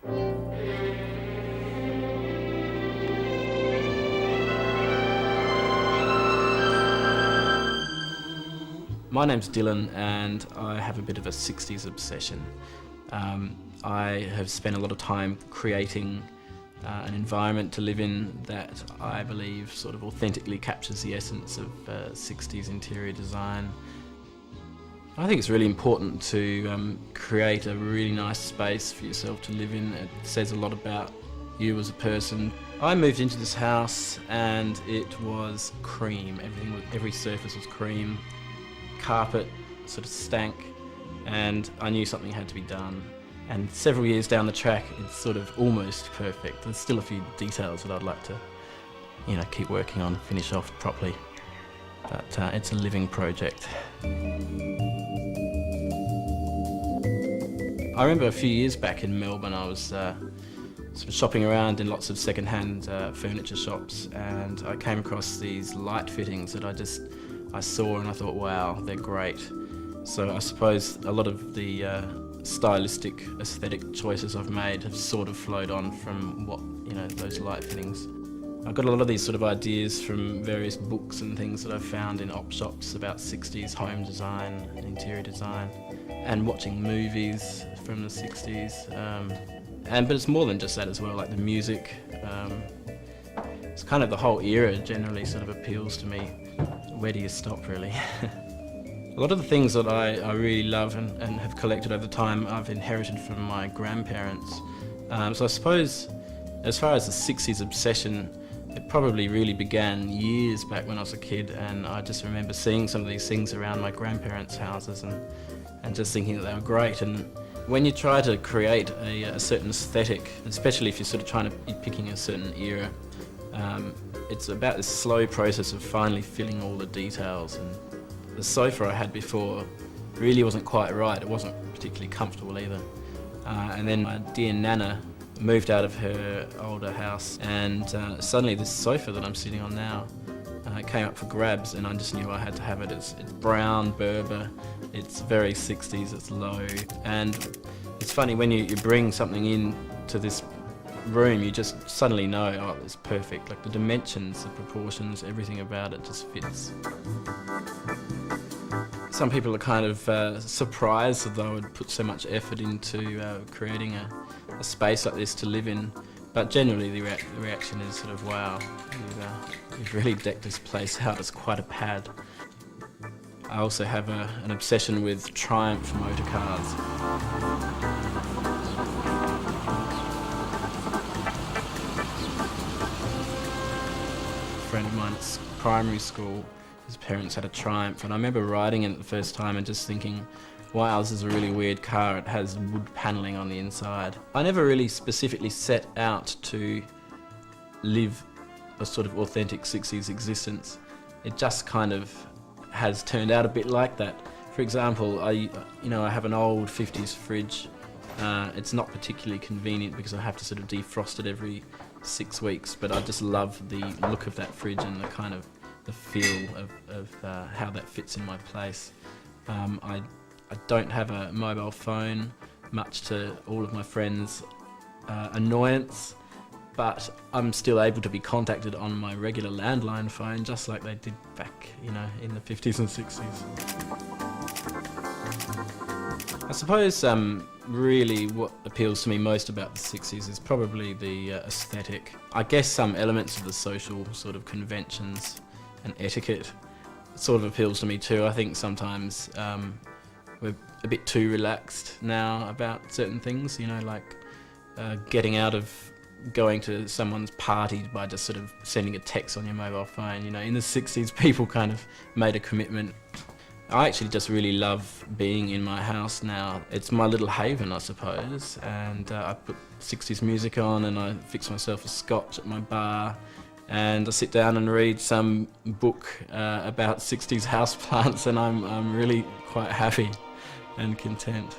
My name's Dylan and I have a bit of a 60s obsession. I have spent a lot of time creating an environment to live in that I believe sort of authentically captures the essence of 60s interior design. I think it's really important to create a really nice space for yourself to live in. It says a lot about you as a person. I moved into this house and it was cream. Every surface was cream. Carpet sort of stank, and I knew something had to be done. And several years down the track, it's sort of almost perfect. There's still a few details that I'd like to, keep working on, finish off properly. But it's a living project. I remember a few years back in Melbourne, I was sort of shopping around in lots of second-hand furniture shops, and I came across these light fittings that I saw and I thought, wow, they're great. So I suppose a lot of the stylistic, aesthetic choices I've made have sort of flowed on from those light fittings. I got a lot of these sort of ideas from various books and things that I've found in op shops about 60s home design and interior design, and watching movies from the 60s. But it's more than just that as well, like the music. It's kind of the whole era generally sort of appeals to me. Where do you stop, really? A lot of the things that I really love and have collected over time I've inherited from my grandparents. So I suppose as far as the 60s obsession, it probably really began years back when I was a kid, and I just remember seeing some of these things around my grandparents' houses and just thinking that they were great. And when you try to create a certain aesthetic, especially if you're sort of trying to be picking a certain era, it's about this slow process of finally filling all the details. And the sofa I had before really wasn't quite right. It wasn't particularly comfortable either. And then my dear Nana moved out of her older house, and suddenly this sofa that I'm sitting on now came up for grabs, and I just knew I had to have it. It's brown Berber, it's very 60s, it's low, and it's funny when you bring something in to this room, you just suddenly know, oh, it's perfect. Like the dimensions, the proportions, everything about it just fits. Some people are kind of surprised that I would put so much effort into creating a space like this to live in, but generally the reaction is sort of, wow, you've really decked this place out. It's quite a pad. I also have an obsession with Triumph motor cars. A friend of mine at primary school, his parents had a Triumph, and I remember riding it the first time and just thinking, wow, this is a really weird car. It has wood panelling on the inside. I never really specifically set out to live a sort of authentic 60s existence. It just kind of has turned out a bit like that. For example, I have an old 50s fridge. It's not particularly convenient because I have to sort of defrost it every 6 weeks, but I just love the look of that fridge and the kind of the feel of how that fits in my place. I don't have a mobile phone, much to all of my friends' annoyance, but I'm still able to be contacted on my regular landline phone, just like they did back, in the 50s and 60s. I suppose really what appeals to me most about the 60s is probably the aesthetic. I guess some elements of the social sort of conventions and etiquette sort of appeals to me too. I think sometimes we're a bit too relaxed now about certain things, like getting out of going to someone's party by just sort of sending a text on your mobile phone. In the 60s people kind of made a commitment. I actually just really love being in my house now. It's my little haven, I suppose, and I put 60s music on and I fix myself a scotch at my bar, and I sit down and read some book about 60s houseplants, and I'm really quite happy and content.